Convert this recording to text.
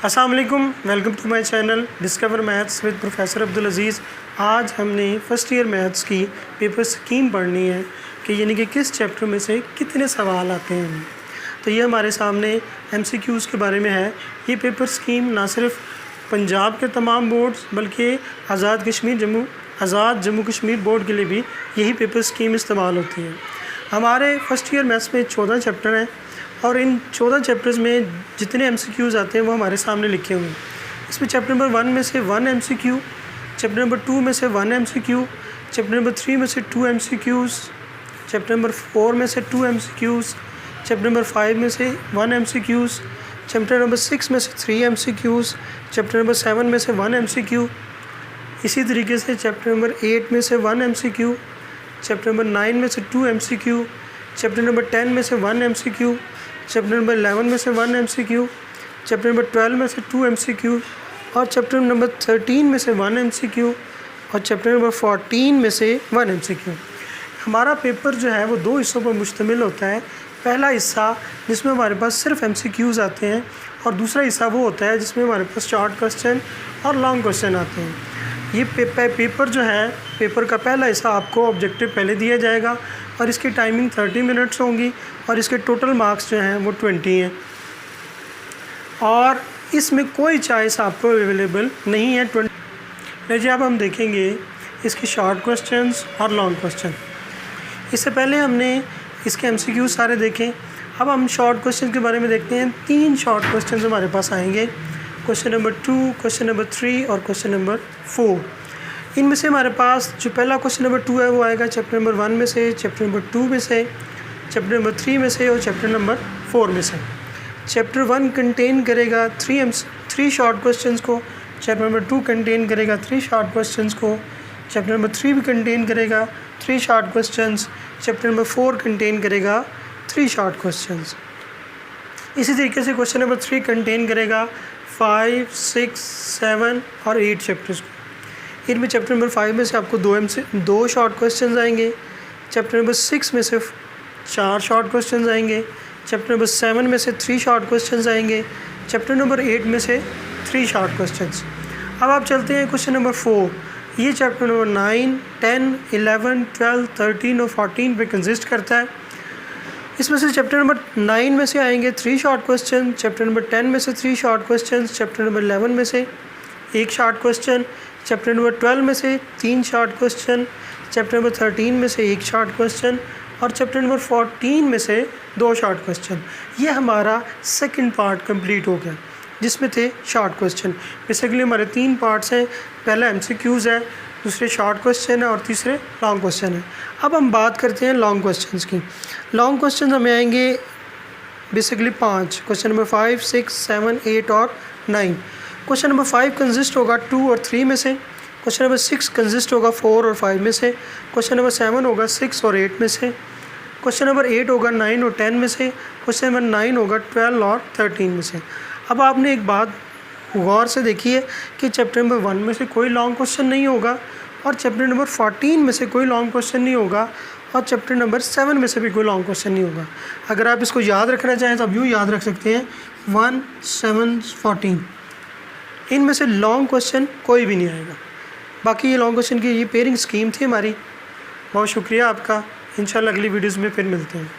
अस्सलाम वालेकुम, welcome to my channel discover maths with professor Abdul Aziz. आज हमने फ़र्स्ट ईयर मैथ्स की पेपर स्कीम पढ़नी है कि यानी कि किस चैप्टर में से कितने सवाल आते हैं। तो ये हमारे सामने एमसीक्यूज़ के बारे में है। ये पेपर स्कीम ना सिर्फ पंजाब के तमाम बोर्ड्स बल्कि आज़ाद जम्मू कश्मीर बोर्ड के लिए भी यही पेपर स्कीम इस्तेमाल होती है। हमारे फ़र्स्ट ईयर मैथ्स में 14 चैप्टर हैं और इन 14 चैप्टर्स में जितने एमसीक्यूज़ आते हैं वो हमारे सामने लिखे हुए हैं। इसमें चैप्टर नंबर 1 में से 1 एमसीक्यू, चैप्टर नंबर 2 में से 1 एमसीक्यू, चैप्टर नंबर 3 में से 2 एमसीक्यूज़, चैप्टर नंबर 4 में से 2 एमसीक्यूज़, चैप्टर नंबर 5 में से 1 एमसीक्यूज़, चैप्टर नंबर 6 में से 3 एमसीक्यूज़, चैप्टर नंबर 7 में से 1 एमसीक्यू। इसी तरीके से चैप्टर नंबर 8 में से 1 एमसीक्यू, चैप्टर नंबर 9 में से 2 एमसीक्यू, चैप्टर नंबर 10 में से 1 एमसीक्यू, चैप्टर नंबर 11 में से 1 एमसीक्यू, चैप्टर नंबर 12 में से 2 एमसीक्यू और चैप्टर नंबर 13 में से 1 एमसीक्यू और चैप्टर नंबर 14 में से 1 एमसीक्यू। हमारा पेपर जो है वो 2 हिस्सों पर मुश्तमिल होता है। पहला हिस्सा जिसमें हमारे पास सिर्फ एमसीक्यूज़ आते हैं और दूसरा हिस्सा वो होता है जिसमें हमारे पास शॉर्ट क्वेश्चन और लॉन्ग क्वेश्चन आते हैं। ये पेपर जो है, पेपर का पहला हिस्सा आपको ऑब्जेक्टिव पहले दिया जाएगा और इसकी टाइमिंग 30 मिनट्स होंगी और इसके टोटल मार्क्स जो हैं वो 20 हैं और इसमें कोई चॉइस आपको अवेलेबल नहीं है। 20 लीजिए अब हम देखेंगे इसके शॉर्ट क्वेश्चंस और लॉन्ग क्वेश्चन। इससे पहले हमने इसके एमसीक्यू सारे देखें। अब हम शॉर्ट क्वेश्चन के बारे में देखते हैं। 3 शॉर्ट क्वेश्चन हमारे पास आएंगे, क्वेश्चन नंबर 2, क्वेश्चन नंबर 3 और क्वेश्चन नंबर 4। इनमें से हमारे पास जो पहला क्वेश्चन नंबर 2 है वो आएगा चैप्टर नंबर 1 में से, चैप्टर नंबर 2 में से, चैप्टर नंबर 3 में से और चैप्टर नंबर 4 में से। चैप्टर 1 कंटेन करेगा 3 शॉर्ट क्वेश्चंस को, चैप्टर नंबर 2 कंटेन करेगा 3 शॉर्ट क्वेश्चंस को, चैप्टर नंबर 3 भी कंटेन करेगा 3 short questions, chapter number 4 contain करेगा 3 शॉर्ट क्वेश्चंस। इसी तरीके से क्वेश्चन नंबर 3 कंटेन करेगा 5, 6, 7 और 8 चैप्टर्स को। इनमें चैप्टर नंबर 5 में से आपको 2 शॉर्ट क्वेश्चंस आएंगे, चैप्टर नंबर 6 में से 4 शॉर्ट क्वेश्चंस आएंगे, चैप्टर नंबर 7 में से 3 शॉर्ट क्वेश्चंस आएंगे, चैप्टर नंबर 8 में से 3 शॉर्ट क्वेश्चंस। अब आप चलते हैं क्वेश्चन नंबर 4। ये चैप्टर नंबर 9, 10, 11, 12, 13 और 14 पे कंसिस्ट करता है। इसमें से चैप्टर नंबर 9 में से आएंगे 3 शॉर्ट क्वेश्चन, चैप्टर नंबर 10 में से 3 शॉर्ट क्वेश्चन, चैप्टर नंबर 11 में से 1 शॉर्ट क्वेश्चन, चैप्टर नंबर 12 में से 3 शॉर्ट क्वेश्चन, चैप्टर नंबर 13 में से 1 शॉर्ट क्वेश्चन और चैप्टर नंबर 14 में से 2 शॉर्ट क्वेश्चन। ये हमारा सेकंड पार्ट कंप्लीट हो गया जिसमें थे शॉर्ट क्वेश्चन। बेसिकली हमारे 3 पार्ट्स हैं, पहला एमसीक्यूज़ है, दूसरे शॉर्ट क्वेश्चन है और तीसरे लॉन्ग क्वेश्चन है। अब हम बात करते हैं लॉन्ग क्वेश्चंस की। लॉन्ग क्वेश्चन हमें आएंगे बेसिकली 5, क्वेश्चन नंबर 5, 6, 7, 8 और 9। क्वेश्चन नंबर 5 कंसिस्ट होगा 2 और 3 में से, क्वेश्चन नंबर 6 कंसिस्ट होगा 4 और 5 में से, क्वेश्चन नंबर 7 होगा 6 और 8 में से, क्वेश्चन नंबर 8 होगा 9 और 10 में से, क्वेश्चन नंबर 9 होगा 12 और 13 में से। अब आपने एक बात गौर से देखी है कि चैप्टर नंबर 1 में से कोई लॉन्ग क्वेश्चन नहीं होगा और चैप्टर नंबर 14 में से कोई लॉन्ग क्वेश्चन नहीं होगा और चैप्टर नंबर 7 में से भी कोई लॉन्ग क्वेश्चन नहीं होगा। अगर आप इसको याद रखना चाहें तो आप यूँ याद रख सकते हैं 1, 7, 14। इनमें से लॉन्ग क्वेश्चन कोई भी नहीं आएगा। बाकी ये लॉन्ग क्वेश्चन की ये पेयरिंग स्कीम थी हमारी। बहुत शुक्रिया आपका। इंशाल्लाह अगली वीडियोज़ में फिर मिलते हैं।